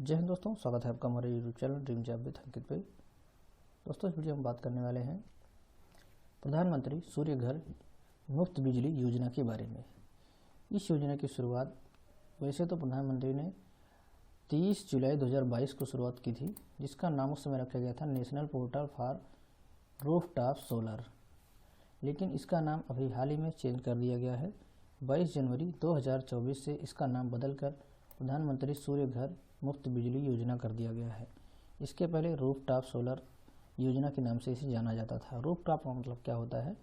जय हिंद दोस्तों, स्वागत है आपका हमारे YouTube channel dream job with Ankit पे। दोस्तों, इस वीडियो में बात करने वाले हैं प्रधानमंत्री सूर्य घर मुफ्त बिजली योजना के बारे में। इस योजना की शुरुआत वैसे तो प्रधानमंत्री ने 30 जुलाई 2022 को शुरुआत की थी, जिसका नाम उस समय रखा गया था national portal for rooftop solar. लेकिन इसका नाम अभी हाल ही में चेंज कर दिया गया है। 22 जनवरी 2024 से इसका नाम बदलकर प्रधानमंत्री सूर्य घर मुफ्त बिजली योजना कर दिया गया है। इसके पहले रूफटॉप सोलर योजना के नाम से इसे जाना जाता था। रूफटॉप का मतलब क्या होता है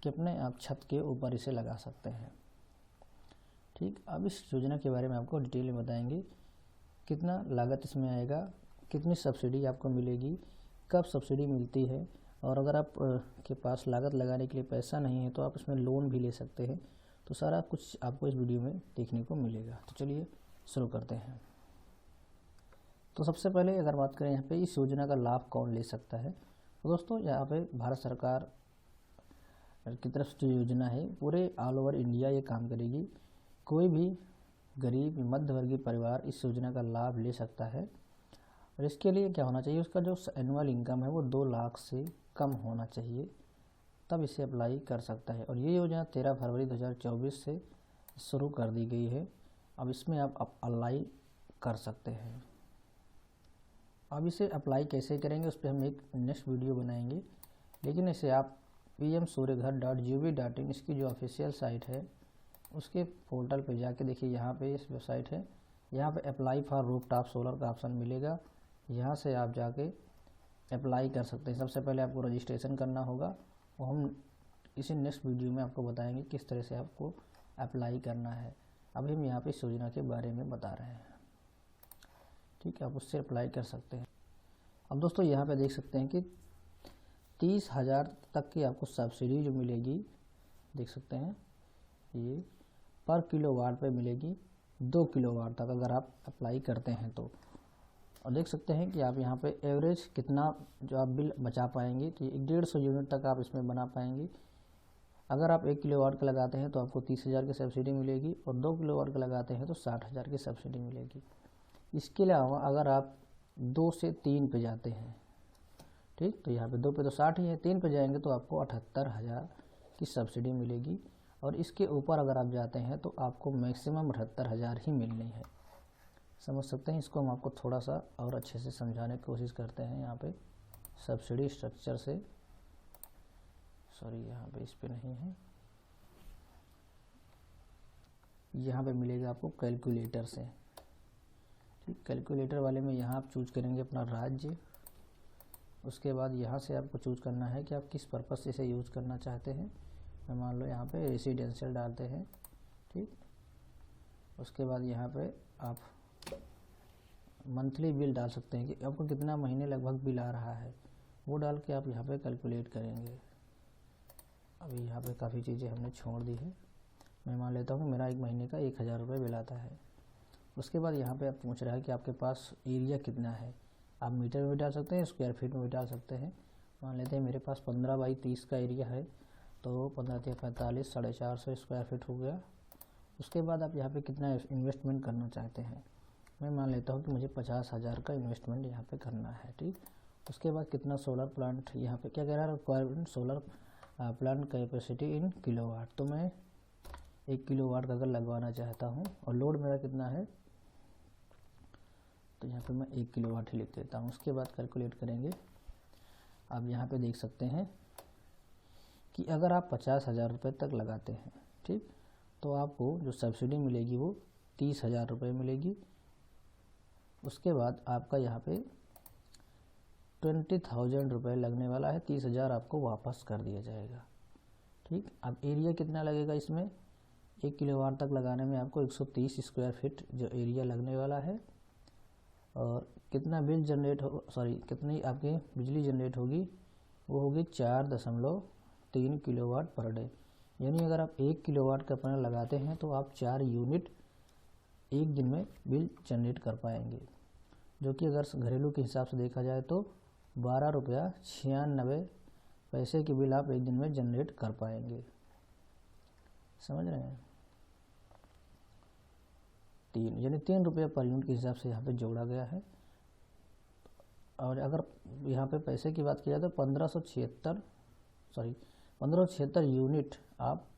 कि अपने आप छत के ऊपर इसे लगा सकते हैं। ठीक, अब इस योजना के बारे में आपको डिटेल में बताएंगे। कितना लागत इसमें आएगा, कितनी सब्सिडी आपको मिलेगी, कब सब्सिडी मिलती है, और अगर आप के पास लागत लगाने के लिए पैसा नहीं है तो आप इसमें लोन भी ले सकते हैं। तो सारा कुछ आपको इस वीडियो में देखने को मिलेगा। तो चलिए शुरू करते हैं। तो सबसे पहले अगर बात करें यहाँ पे इस योजना का लाभ कौन ले सकता है, तो दोस्तों यहाँ पे भारत सरकार की तरफ से जो योजना है पूरे ऑल ओवर इंडिया ये काम करेगी। कोई भी गरीब मध्यवर्गीय परिवार इस योजना का लाभ ले सकता है। और इसके लिए क्या होना चाहिए, उसका जो एनुअल इनकम है वो 2 लाख से कम होना चाहिए, तब इसे अप्लाई कर सकता है। और ये योजना 13 फरवरी 2024 से शुरू कर दी गई है। अब इसमें आप अप्लाई कर सकते हैं। अब इसे अप्लाई कैसे करेंगे उस पर हम एक नेक्स्ट वीडियो बनाएंगे, लेकिन इसे आप pmsuryaghar.gov.in इसकी जो ऑफिशियल साइट है उसके पोर्टल पे जाके देखिए। यहाँ पे इस वेबसाइट है, यहाँ पे अप्लाई फॉर रूफटॉप सोलर का ऑप्शन मिलेगा। यहाँ से आप जाके अप्लाई कर सकते हैं। सबसे पहले आपको रजिस्ट्रेशन करना होगा, वो हम इसी नेक्स्ट वीडियो में आपको बताएंगे किस तरह से आपको अप्लाई करना है। अभी हम यहाँ पे इस योजना के बारे में बता रहे हैं। ठीक है, आप उससे अप्लाई कर सकते हैं। अब दोस्तों यहाँ पे देख सकते हैं कि 30,000 तक की आपको सब्सिडी जो मिलेगी, देख सकते हैं ये पर किलोवाट पे मिलेगी 2 किलोवाट तक अगर आप अप्लाई करते हैं तो। और देख सकते हैं कि आप यहाँ पे एवरेज कितना जो आप बिल बचा पाएंगे कि 150 यूनिट तक आप इसमें बना पाएंगे। अगर आप 1 किलोवाट का लगाते हैं तो आपको 30,000 की सब्सिडी मिलेगी, और 2 किलोवाट का लगाते हैं तो 60,000 की सब्सिडी मिलेगी। इसके अलावा अगर आप 2 से 3 पे जाते हैं, ठीक, तो यहाँ पे 2 पे तो 60 ही है, 3 पे जाएंगे तो आपको 78,000 की सब्सिडी मिलेगी। और इसके ऊपर अगर आप जाते हैं तो आपको मैक्सिमम 78,000 ही मिलनी है। समझ सकते हैं। इसको हम आपको थोड़ा सा और अच्छे से समझाने की कोशिश करते हैं। यहाँ पे सब्सिडी स्ट्रक्चर से, सॉरी यहाँ पे इस पे नहीं है, यहाँ पे मिलेगा आपको कैलकुलेटर से। ठीक, कैलकुलेटर वाले में यहाँ आप चूज करेंगे अपना राज्य। उसके बाद यहाँ से आपको चूज करना है कि आप किस पर्पज़ से इसे यूज़ करना चाहते हैं। मैं मान लो यहाँ पे रेसिडेंशियल डालते हैं। ठीक, उसके बाद यहाँ पे आप मंथली बिल डाल सकते हैं कि आपको कितना महीने लगभग बिल आ रहा है, वो डाल के आप यहाँ पे कैलकुलेट करेंगे। अभी यहाँ पे काफ़ी चीज़ें हमने छोड़ दी है। मैं मान लेता हूँ मेरा 1 महीने का 1,000 रुपये बिल आता है। उसके बाद यहाँ पे आप पूछ रहा है कि आपके पास एरिया कितना है। आप मीटर में भी डाल सकते हैं, स्क्वायर फीट में भी डाल सकते हैं। मान लेते हैं मेरे पास 15 बाई 30 का एरिया है, तो 15 × 45 450 स्क्वायर फीट हो गया। उसके बाद आप यहाँ पे कितना इन्वेस्टमेंट करना चाहते हैं। मैं मान लेता हूँ कि मुझे 50,000 का इन्वेस्टमेंट यहाँ पे करना है। ठीक, उसके बाद कितना सोलर प्लांट, यहाँ पे क्या कह रहा है requirement solar plant capacity in kilowatt, तो मैं 1 किलोवाट का अगर लगवाना चाहता हूँ और लोड मेरा कितना है, तो यहाँ पे मैं 1 किलोवाट ही लिख देता हूँ। उसके बाद कैलकुलेट करेंगे। आप यहाँ पे देख सकते हैं कि अगर आप 50,000 रुपये तक लगाते हैं, ठीक, तो आपको जो सब्सिडी मिलेगी वो 30,000 रुपये मिलेगी। उसके बाद आपका यहाँ पे 20,000 रुपये लगने वाला है, 30,000 आपको वापस कर दिया जाएगा। ठीक, अब एरिया कितना लगेगा इसमें, 1 किलोवाट तक लगाने में आपको 130 स्क्वायर फीट जो एरिया लगने वाला है। और कितना बिल जनरेट हो, सॉरी कितनी आपकी बिजली जनरेट होगी, वो होगी 4.3 किलोवाट पर डे। यानी अगर आप 1 किलोवाट का पैनल लगाते हैं तो आप 4 यूनिट एक दिन में बिल जनरेट कर पाएंगे, जो कि अगर घरेलू के हिसाब से देखा जाए तो 12 रुपया 96 पैसे की बिल आप एक दिन में जनरेट कर पाएंगे। समझ रहे हैं। 3, यानी 3 रुपये पर यूनिट के हिसाब से यहाँ पे जोड़ा गया है। और अगर यहाँ पे पैसे की बात की जाए तो 1576 यूनिट आप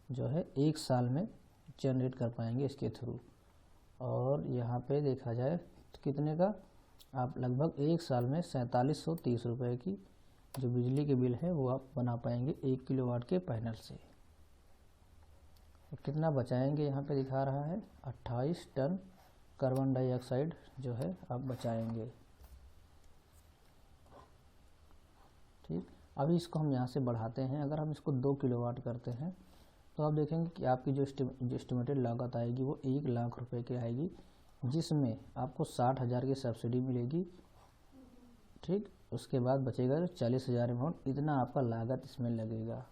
जो है एक साल में जनरेट कर पाएंगे इसके थ्रू। और यहाँ पे देखा जाए तो कितने का आप लगभग एक साल में 4730 रुपये की जो बिजली के बिल है वो आप बना पाएंगे 1 किलोवाट के पैनल से। तो कितना बचाएंगे यहाँ पे दिखा रहा है 28 टन कार्बन डाइऑक्साइड जो है आप बचाएंगे। ठीक, अभी इसको हम यहाँ से बढ़ाते हैं। अगर हम इसको 2 किलोवाट करते हैं तो आप देखेंगे कि आपकी जो एस्टिमेटेड लागत आएगी वो 1 लाख रुपए की आएगी, जिसमें आपको 60,000 की सब्सिडी मिलेगी। ठीक, उसके बाद बचेगा 40,000 अमाउंट, इतना आपका लागत इसमें लगेगा।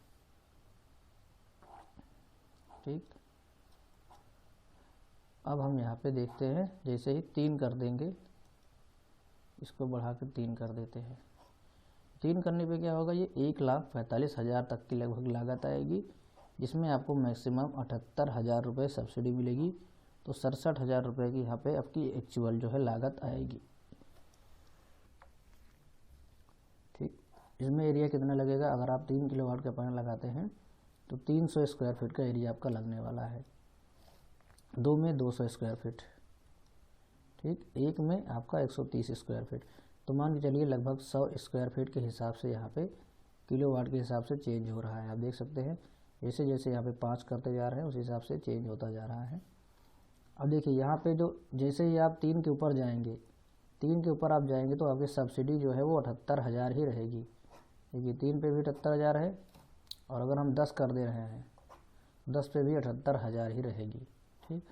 ठीक, अब हम यहाँ पे देखते हैं, जैसे ही 3 कर देंगे, इसको बढ़ा कर 3 कर देते हैं। 3 करने पे क्या होगा, ये 1,45,000 तक की लगभग लागत आएगी, जिसमें आपको मैक्सिमम 78,000 रुपये सब्सिडी मिलेगी। तो 67,000 रुपये की यहाँ पे आपकी एक्चुअल जो है लागत आएगी। ठीक, इसमें एरिया कितना लगेगा, अगर आप 3 किलोवाट का पैनल लगाते हैं तो 300 स्क्वायर फीट का एरिया आपका लगने वाला है। 2 में 200 स्क्वायर फीट, ठीक, 1 में आपका 130 स्क्वायर फीट। तो मान के चलिए लगभग 100 स्क्वायर फीट के हिसाब से यहाँ पे किलोवाट के हिसाब से चेंज हो रहा है। आप देख सकते हैं जैसे जैसे यहाँ पे 5 करते जा रहे हैं उस हिसाब से चेंज होता जा रहा है। अब देखिए यहाँ पे जो जैसे ही आप 3 के ऊपर जाएंगे, 3 के ऊपर आप जाएंगे तो आपकी सब्सिडी जो है वो 78,000 ही रहेगी। देखिए 3 पे भी 78,000 है, और अगर हम 10 कर दे रहे हैं 10 पे भी 78,000 ही रहेगी। ठीक,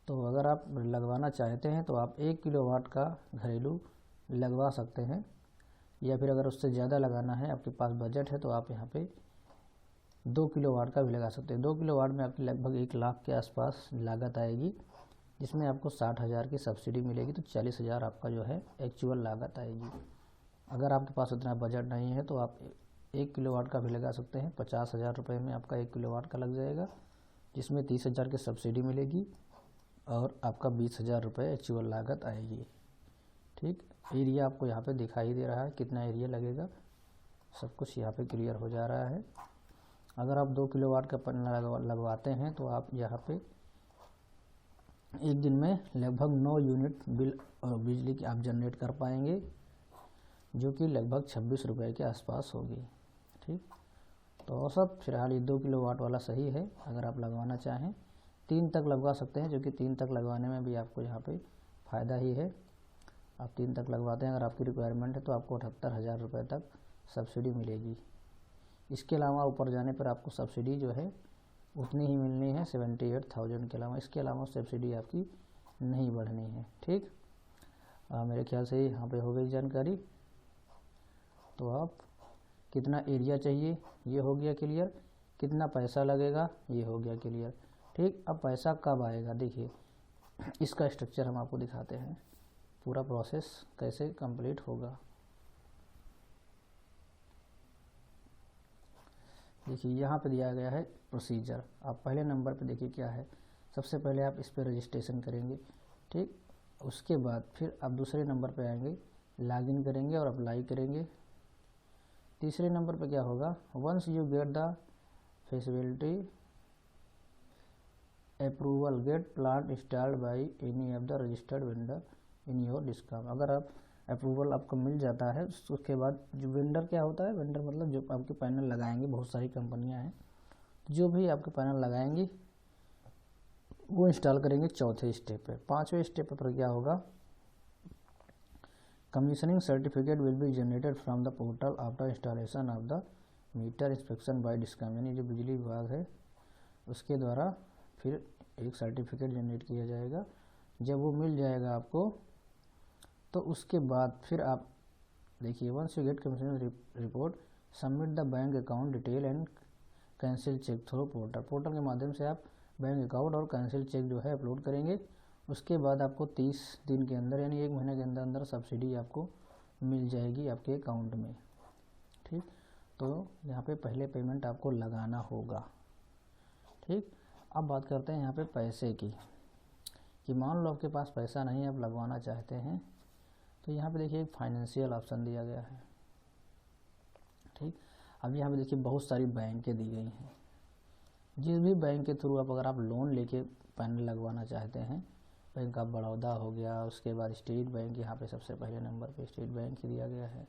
तो अगर आप लगवाना चाहते हैं तो आप 1 किलोवाट का घरेलू लगवा सकते हैं, या फिर अगर उससे ज़्यादा लगाना है, आपके पास बजट है, तो आप यहाँ पे 2 किलोवाट का भी लगा सकते हैं। 2 किलोवाट में आपकी लगभग 1 लाख के आसपास लागत आएगी, जिसमें आपको 60,000 की सब्सिडी मिलेगी। तो 40,000 आपका जो है एक्चुअल लागत आएगी। अगर आपके पास उतना बजट नहीं है तो आप 1 किलोवाट का भी लगा सकते हैं। 50,000 रुपये में आपका 1 किलोवाट का लग जाएगा, जिसमें 30,000 की सब्सिडी मिलेगी और आपका 20,000 रुपये एक्चुअल लागत आएगी। ठीक, एरिया आपको यहाँ पे दिखाई दे रहा है, कितना एरिया लगेगा, सब कुछ यहाँ पे क्लियर हो जा रहा है। अगर आप 2 किलोवाट का पैनल लगवाते हैं तो आप यहाँ पे एक दिन में लगभग 9 यूनिट बिल और बिजली की आप जनरेट कर पाएंगे, जो कि लगभग 26 रुपये के आसपास होगी। ठीक, तो औसत फिलहाल ये 2 किलोवाट वाला सही है। अगर आप लगवाना चाहें 3 तक लगवा सकते हैं, जो कि 3 तक लगवाने में भी आपको यहाँ पे फ़ायदा ही है। आप 3 तक लगवाते हैं, अगर आपकी रिक्वायरमेंट है तो आपको 78,000 रुपये तक सब्सिडी मिलेगी। इसके अलावा ऊपर जाने पर आपको सब्सिडी जो है उतनी ही मिलनी है 78,000 के अलावा। इसके अलावा सब्सिडी आपकी नहीं बढ़नी है। ठीक, मेरे ख्याल से यहाँ पे हो गई जानकारी। तो आप कितना एरिया चाहिए ये हो गया क्लियर, कितना पैसा लगेगा ये हो गया क्लियर। ठीक, अब पैसा कब आएगा, देखिए इसका स्ट्रक्चर हम आपको दिखाते हैं, पूरा प्रोसेस कैसे कंप्लीट होगा। देखिए यहाँ पे दिया गया है प्रोसीजर। आप पहले नंबर पे देखिए क्या है, सबसे पहले आप इस पर रजिस्ट्रेशन करेंगे। ठीक, उसके बाद फिर आप दूसरे नंबर पे आएंगे, लॉगिन करेंगे और अप्लाई करेंगे। तीसरे नंबर पे क्या होगा, once you get the feasibility approval get plant installed by any of the registered vendor in your discom. अगर आप अप्रूवल आपको मिल जाता है उसके बाद जो वेंडर क्या होता है, वेंडर मतलब जो आपके पैनल लगाएंगे, बहुत सारी कंपनियां हैं जो भी आपके पैनल लगाएंगी वो इंस्टॉल करेंगे चौथे स्टेप पे। 5वें स्टेप पर क्या होगा, commissioning certificate will be generated from the portal after installation of the meter inspection by discom, यानी जो बिजली विभाग है उसके द्वारा फिर एक सर्टिफिकेट जनरेट किया जाएगा। जब वो मिल जाएगा आपको तो उसके बाद फिर आप देखिए, once you get commission report submit the bank account detail and cancel cheque through portal. Portal के माध्यम से आप बैंक अकाउंट और कैंसिल चेक जो है अपलोड करेंगे। उसके बाद आपको 30 दिन के अंदर यानी 1 महीने के अंदर अंदर सब्सिडी आपको मिल जाएगी आपके अकाउंट में। ठीक, तो यहाँ पे पहले पेमेंट आपको लगाना होगा। ठीक, अब बात करते हैं यहाँ पे पैसे की, कि मान लो आपके पास पैसा नहीं है, आप लगवाना चाहते हैं, तो यहाँ पे देखिए एक फाइनेंशियल ऑप्शन दिया गया है। ठीक, अब यहाँ पे देखिए बहुत सारी बैंकें दी गई हैं। जिस भी बैंक के थ्रू अगर आप लोन लेके पैनल लगवाना चाहते हैं, बैंक ऑफ बड़ौदा हो गया, उसके बाद स्टेट बैंक, यहाँ पे सबसे पहले नंबर पे स्टेट बैंक ही दिया गया है।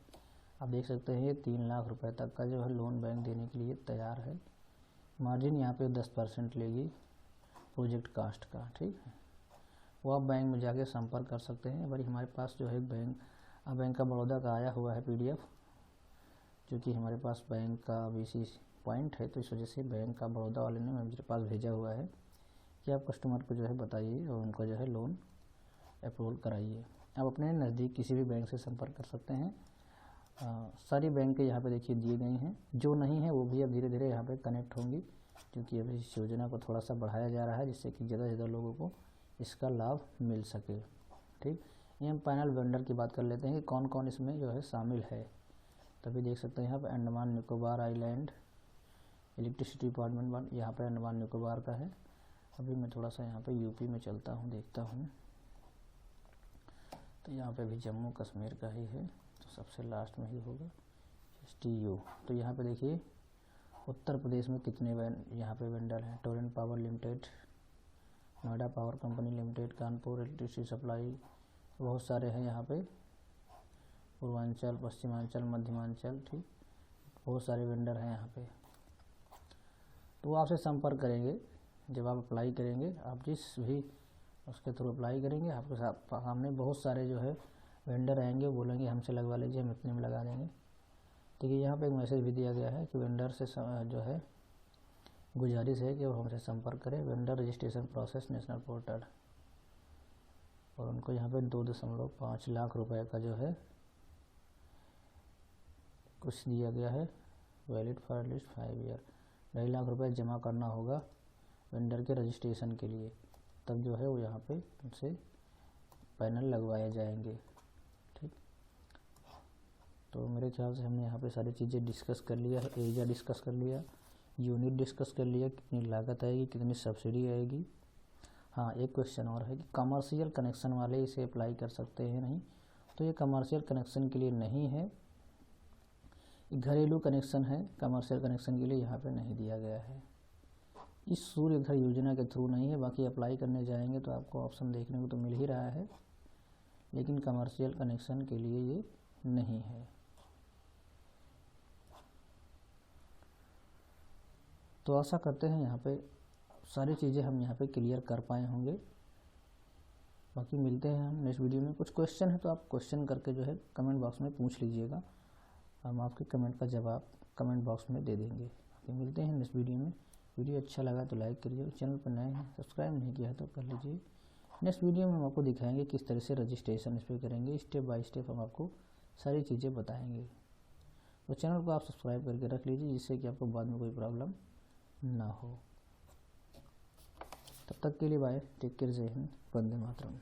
आप देख सकते हैं ये 3 लाख रुपए तक का जो है लोन बैंक देने के लिए तैयार है। मार्जिन यहाँ पे 10% लेगी प्रोजेक्ट कास्ट का। ठीक है, वो आप बैंक में जाके संपर्क कर सकते हैं। भाई हमारे पास जो है बैंक ऑफ बड़ौदा का आया हुआ है PDF, क्योंकि हमारे पास बैंक का BC पॉइंट है, तो इस वजह से बैंक ऑफ बड़ौदा वाले ने मेरे पास भेजा हुआ है कि आप कस्टमर को जो है बताइए और उनको जो है लोन अप्रूवल कराइए। आप अपने नज़दीक किसी भी बैंक से संपर्क कर सकते हैं। सारी बैंक यहाँ पे देखिए दिए गई हैं, जो नहीं है वो भी अब धीरे धीरे यहाँ पे कनेक्ट होंगी, क्योंकि अभी इस योजना को थोड़ा सा बढ़ाया जा रहा है, जिससे कि ज़्यादा से ज़्यादा लोगों को इसका लाभ मिल सके। ठीक, ये हम पैनल वेंडर की बात कर लेते हैं कि कौन कौन इसमें जो है शामिल है। तभी देख सकते हैं यहाँ पर Andaman Nicobar island electricity department, यहाँ पर अंडमान निकोबार का है। अभी मैं थोड़ा सा यहाँ पे यूपी में चलता हूँ, देखता हूँ, तो यहाँ पे भी जम्मू कश्मीर का ही है, तो सबसे लास्ट में ही होगा STU। तो यहाँ पे देखिए उत्तर प्रदेश में कितने यहाँ पे वेंडर हैं। Torrent power limited, Noida power company limited, Kanpur electricity supply, बहुत सारे हैं यहाँ पे, पूर्वांचल, पश्चिमांचल, मध्यमांचल। ठीक, बहुत सारे वेंडर हैं यहाँ पे। तो वो आपसे संपर्क करेंगे जब आप अप्लाई करेंगे। आप जिस भी उसके थ्रू अप्लाई करेंगे, आपके सामने बहुत सारे जो है वेंडर आएंगे, बोलेंगे हमसे लगवा लीजिए, हम इतने में लगा देंगे। ठीक है, यहाँ पे एक मैसेज भी दिया गया है कि वेंडर से जो है गुजारिश है कि वो हमसे संपर्क करें। Vendor registration process national portal, और उनको यहाँ पे 2.5 लाख रुपए का जो है कुछ दिया गया है, valid for at least 5 year. 2.5 lakh रुपए जमा करना होगा वेंडर के रजिस्ट्रेशन के लिए, तब जो है वो यहाँ पे उनसे पैनल लगवाए जाएंगे। ठीक, तो मेरे ख्याल से हमने यहाँ पे सारी चीज़ें डिस्कस कर लिया है। एरिया डिस्कस कर लिया, यूनिट डिस्कस कर लिया, कितनी लागत आएगी, कितनी सब्सिडी आएगी। हाँ, एक क्वेश्चन और है कि कमर्शियल कनेक्शन वाले इसे अप्लाई कर सकते हैं नहीं, तो ये कमर्शियल कनेक्शन के लिए नहीं है, घरेलू कनेक्शन है, कमर्शियल कनेक्शन के लिए यहाँ पे नहीं दिया गया है। इस सूर्य घर योजना के थ्रू नहीं है, बाकी अप्लाई करने जाएंगे तो आपको ऑप्शन देखने को तो मिल ही रहा है, लेकिन कमर्शियल कनेक्शन के लिए ये नहीं है। तो आशा करते हैं यहाँ पे सारी चीज़ें हम यहाँ पे क्लियर कर पाए होंगे। बाकी मिलते हैं हम नेक्स्ट वीडियो में। कुछ क्वेश्चन है तो आप क्वेश्चन करके जो है कमेंट बॉक्स में पूछ लीजिएगा, हम आपके कमेंट का जवाब कमेंट बॉक्स में दे देंगे। मिलते हैं नेक्स्ट वीडियो में। वीडियो अच्छा लगा तो लाइक करिए, चैनल पर नए हैं सब्सक्राइब नहीं किया है तो कर लीजिए। नेक्स्ट वीडियो में हम आपको दिखाएंगे किस तरह से रजिस्ट्रेशन इस पर करेंगे, स्टेप बाय स्टेप हम आपको सारी चीज़ें बताएंगे। तो चैनल को आप सब्सक्राइब करके रख लीजिए, जिससे कि आपको बाद में कोई प्रॉब्लम ना हो। तब तक के लिए बाय, टेक केयर, जय हिंद, वंदे मातरम।